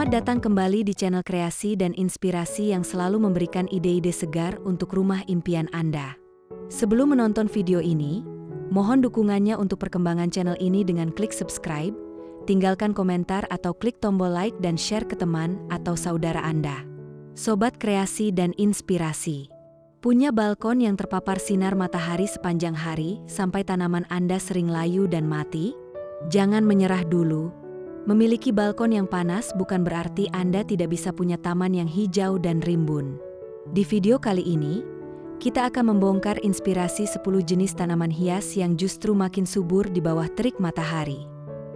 Selamat datang kembali di channel kreasi dan inspirasi yang selalu memberikan ide-ide segar untuk rumah impian Anda. Sebelum menonton video ini, mohon dukungannya untuk perkembangan channel ini dengan klik subscribe, tinggalkan komentar atau klik tombol like dan share ke teman atau saudara Anda. Sobat kreasi dan inspirasi, punya balkon yang terpapar sinar matahari sepanjang hari sampai tanaman Anda sering layu dan mati? Jangan menyerah dulu. Memiliki balkon yang panas bukan berarti Anda tidak bisa punya taman yang hijau dan rimbun. Di video kali ini, kita akan membongkar inspirasi 10 jenis tanaman hias yang justru makin subur di bawah terik matahari.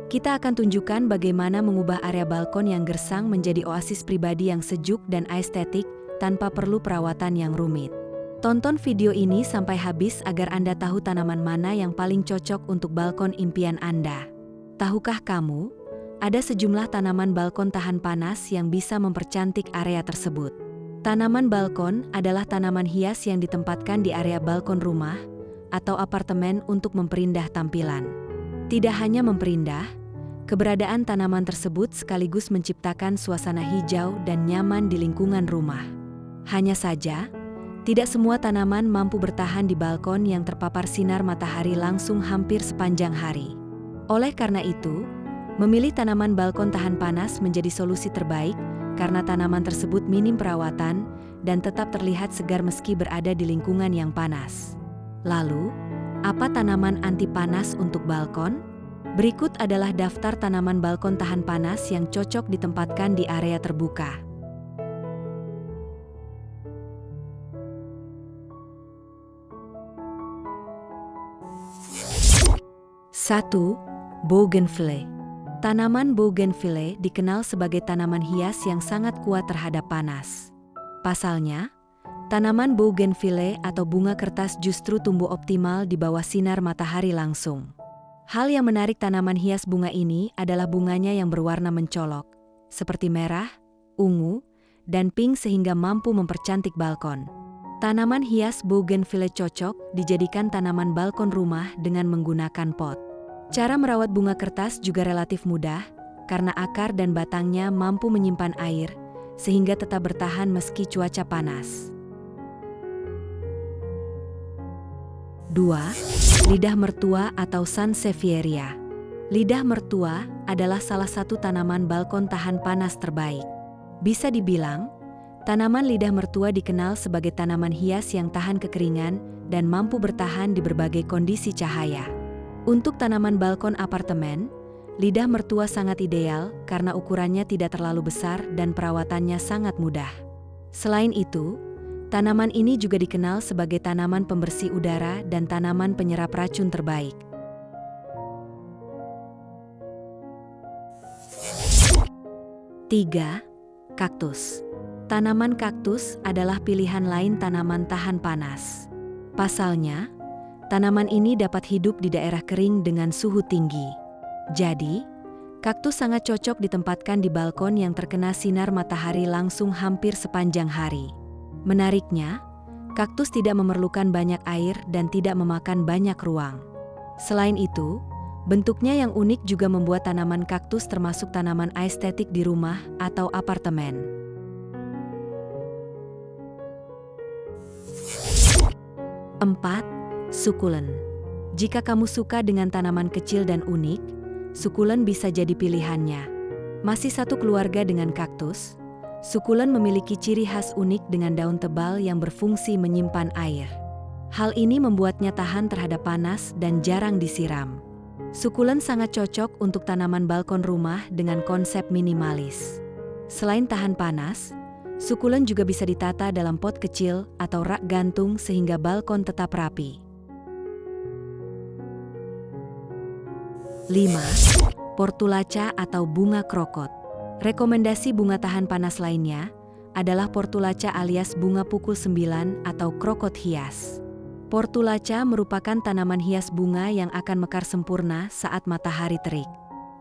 Kita akan tunjukkan bagaimana mengubah area balkon yang gersang menjadi oasis pribadi yang sejuk dan estetik tanpa perlu perawatan yang rumit. Tonton video ini sampai habis agar Anda tahu tanaman mana yang paling cocok untuk balkon impian Anda. Tahukah kamu? Ada sejumlah tanaman balkon tahan panas yang bisa mempercantik area tersebut. Tanaman balkon adalah tanaman hias yang ditempatkan di area balkon rumah atau apartemen untuk memperindah tampilan. Tidak hanya memperindah, keberadaan tanaman tersebut sekaligus menciptakan suasana hijau dan nyaman di lingkungan rumah. Hanya saja, tidak semua tanaman mampu bertahan di balkon yang terpapar sinar matahari langsung hampir sepanjang hari. Oleh karena itu, memilih tanaman balkon tahan panas menjadi solusi terbaik karena tanaman tersebut minim perawatan dan tetap terlihat segar meski berada di lingkungan yang panas. Lalu, apa tanaman anti panas untuk balkon? Berikut adalah daftar tanaman balkon tahan panas yang cocok ditempatkan di area terbuka. 1. Bougainvillea. Tanaman bougainvillea dikenal sebagai tanaman hias yang sangat kuat terhadap panas. Pasalnya, tanaman bougainvillea atau bunga kertas justru tumbuh optimal di bawah sinar matahari langsung. Hal yang menarik tanaman hias bunga ini adalah bunganya yang berwarna mencolok, seperti merah, ungu, dan pink sehingga mampu mempercantik balkon. Tanaman hias bougainvillea cocok dijadikan tanaman balkon rumah dengan menggunakan pot. Cara merawat bunga kertas juga relatif mudah, karena akar dan batangnya mampu menyimpan air, sehingga tetap bertahan meski cuaca panas. 2. Lidah mertua atau Sansevieria. Lidah mertua adalah salah satu tanaman balkon tahan panas terbaik. Bisa dibilang, tanaman lidah mertua dikenal sebagai tanaman hias yang tahan kekeringan dan mampu bertahan di berbagai kondisi cahaya. Untuk tanaman balkon apartemen, lidah mertua sangat ideal karena ukurannya tidak terlalu besar dan perawatannya sangat mudah. Selain itu, tanaman ini juga dikenal sebagai tanaman pembersih udara dan tanaman penyerap racun terbaik. 3. Kaktus. Tanaman kaktus adalah pilihan lain tanaman tahan panas. Pasalnya, tanaman ini dapat hidup di daerah kering dengan suhu tinggi. Jadi, kaktus sangat cocok ditempatkan di balkon yang terkena sinar matahari langsung hampir sepanjang hari. Menariknya, kaktus tidak memerlukan banyak air dan tidak memakan banyak ruang. Selain itu, bentuknya yang unik juga membuat tanaman kaktus termasuk tanaman estetik di rumah atau apartemen. 4. Sukulen. Jika kamu suka dengan tanaman kecil dan unik, sukulen bisa jadi pilihannya. Masih satu keluarga dengan kaktus, sukulen memiliki ciri khas unik dengan daun tebal yang berfungsi menyimpan air. Hal ini membuatnya tahan terhadap panas dan jarang disiram. Sukulen sangat cocok untuk tanaman balkon rumah dengan konsep minimalis. Selain tahan panas, sukulen juga bisa ditata dalam pot kecil atau rak gantung sehingga balkon tetap rapi. 5. Portulaca atau bunga krokot. Rekomendasi bunga tahan panas lainnya adalah portulaca alias bunga pukul 9 atau krokot hias. Portulaca merupakan tanaman hias bunga yang akan mekar sempurna saat matahari terik.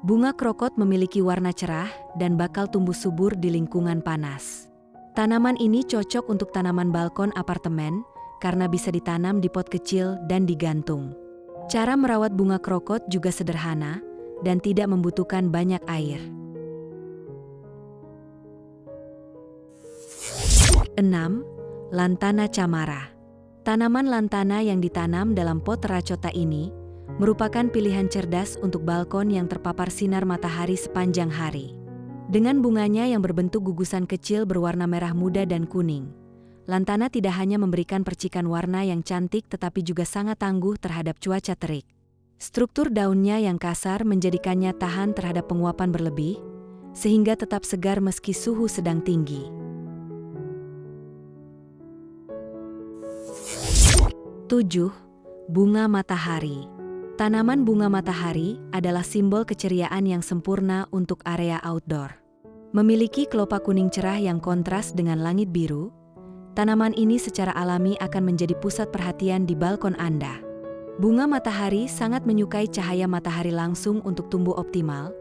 Bunga krokot memiliki warna cerah dan bakal tumbuh subur di lingkungan panas. Tanaman ini cocok untuk tanaman balkon apartemen karena bisa ditanam di pot kecil dan digantung. Cara merawat bunga krokot juga sederhana dan tidak membutuhkan banyak air. 6. Lantana camara. Tanaman lantana yang ditanam dalam pot teracota ini merupakan pilihan cerdas untuk balkon yang terpapar sinar matahari sepanjang hari. Dengan bunganya yang berbentuk gugusan kecil berwarna merah muda dan kuning, lantana tidak hanya memberikan percikan warna yang cantik tetapi juga sangat tangguh terhadap cuaca terik. Struktur daunnya yang kasar menjadikannya tahan terhadap penguapan berlebih, sehingga tetap segar meski suhu sedang tinggi. 7. Bunga matahari. Tanaman bunga matahari adalah simbol keceriaan yang sempurna untuk area outdoor. Memiliki kelopak kuning cerah yang kontras dengan langit biru, tanaman ini secara alami akan menjadi pusat perhatian di balkon Anda. Bunga matahari sangat menyukai cahaya matahari langsung untuk tumbuh optimal,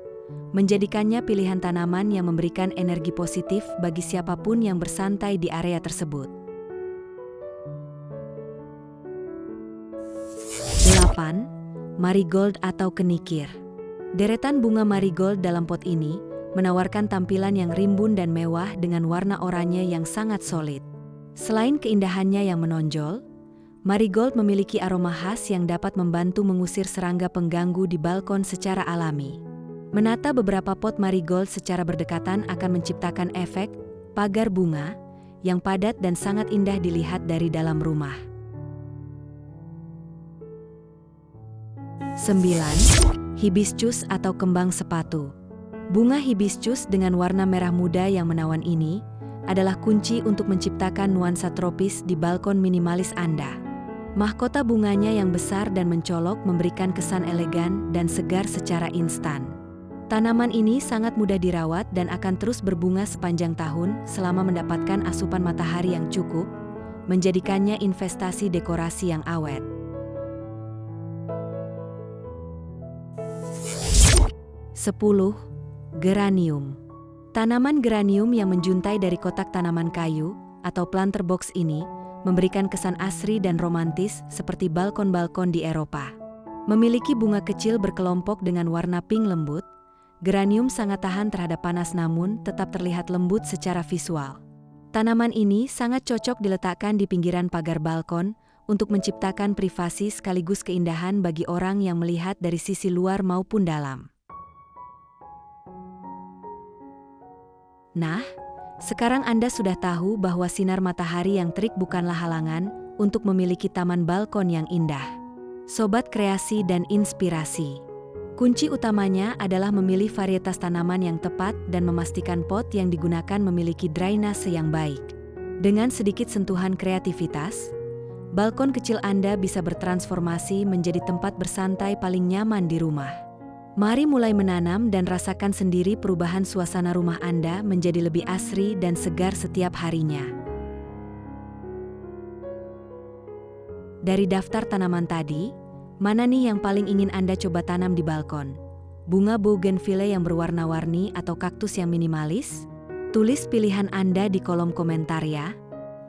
menjadikannya pilihan tanaman yang memberikan energi positif bagi siapapun yang bersantai di area tersebut. 8. Marigold atau kenikir. Deretan bunga marigold dalam pot ini menawarkan tampilan yang rimbun dan mewah dengan warna oranye yang sangat solid. Selain keindahannya yang menonjol, marigold memiliki aroma khas yang dapat membantu mengusir serangga pengganggu di balkon secara alami. Menata beberapa pot marigold secara berdekatan akan menciptakan efek pagar bunga yang padat dan sangat indah dilihat dari dalam rumah. 9. Hibiscus atau kembang sepatu. Bunga hibiscus dengan warna merah muda yang menawan ini adalah kunci untuk menciptakan nuansa tropis di balkon minimalis Anda. Mahkota bunganya yang besar dan mencolok memberikan kesan elegan dan segar secara instan. Tanaman ini sangat mudah dirawat dan akan terus berbunga sepanjang tahun selama mendapatkan asupan matahari yang cukup, menjadikannya investasi dekorasi yang awet. 10. Geranium. Tanaman geranium yang menjuntai dari kotak tanaman kayu atau planter box ini memberikan kesan asri dan romantis seperti balkon-balkon di Eropa. Memiliki bunga kecil berkelompok dengan warna pink lembut, geranium sangat tahan terhadap panas namun tetap terlihat lembut secara visual. Tanaman ini sangat cocok diletakkan di pinggiran pagar balkon untuk menciptakan privasi sekaligus keindahan bagi orang yang melihat dari sisi luar maupun dalam. Nah, sekarang Anda sudah tahu bahwa sinar matahari yang terik bukanlah halangan untuk memiliki taman balkon yang indah. Sobat kreasi dan inspirasi. Kunci utamanya adalah memilih varietas tanaman yang tepat dan memastikan pot yang digunakan memiliki drainase yang baik. Dengan sedikit sentuhan kreativitas, balkon kecil Anda bisa bertransformasi menjadi tempat bersantai paling nyaman di rumah. Mari mulai menanam dan rasakan sendiri perubahan suasana rumah Anda menjadi lebih asri dan segar setiap harinya. Dari daftar tanaman tadi, mana nih yang paling ingin Anda coba tanam di balkon? Bunga bougainville yang berwarna-warni atau kaktus yang minimalis? Tulis pilihan Anda di kolom komentar ya.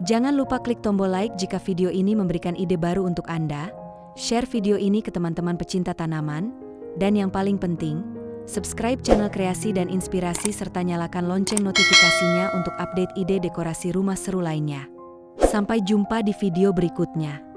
Jangan lupa klik tombol like jika video ini memberikan ide baru untuk Anda. Share video ini ke teman-teman pecinta tanaman. Dan yang paling penting, subscribe channel Kreasi dan Inspirasi serta nyalakan lonceng notifikasinya untuk update ide dekorasi rumah seru lainnya. Sampai jumpa di video berikutnya.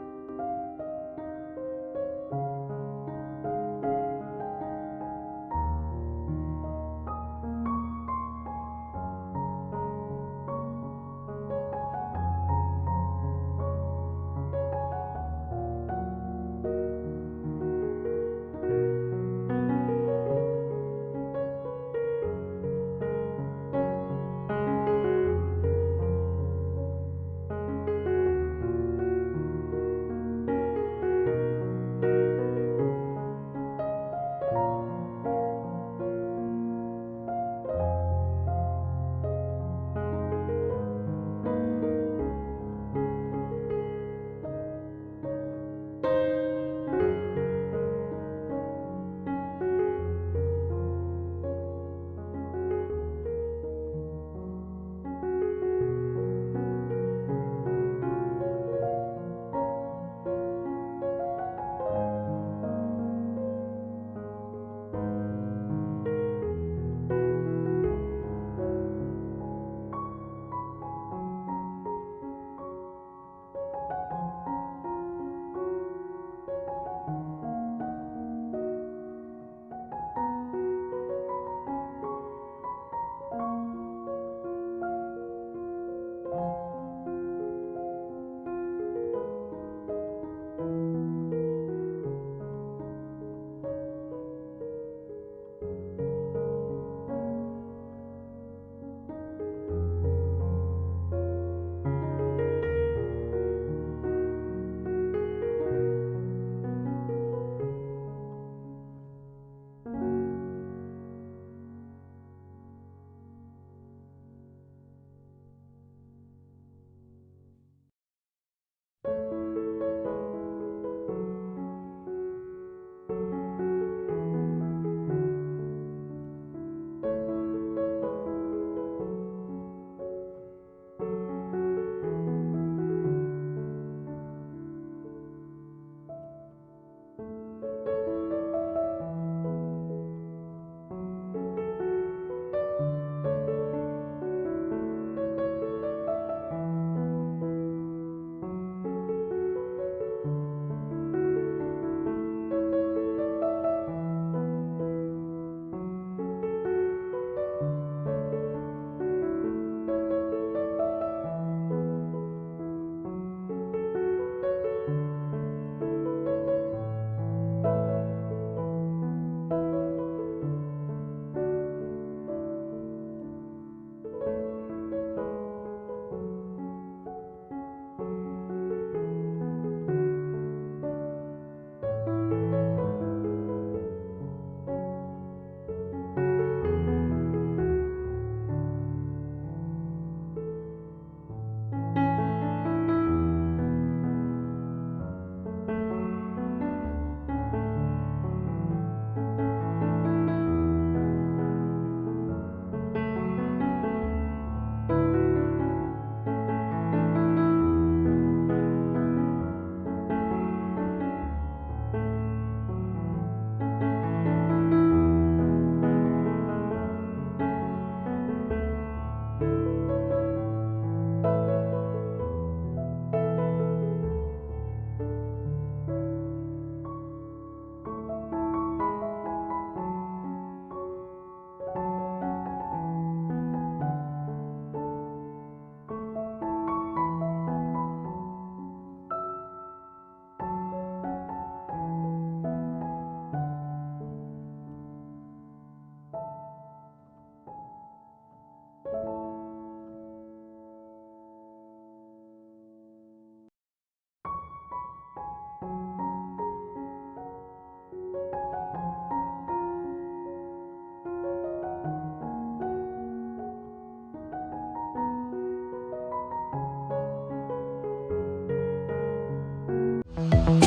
Thank you.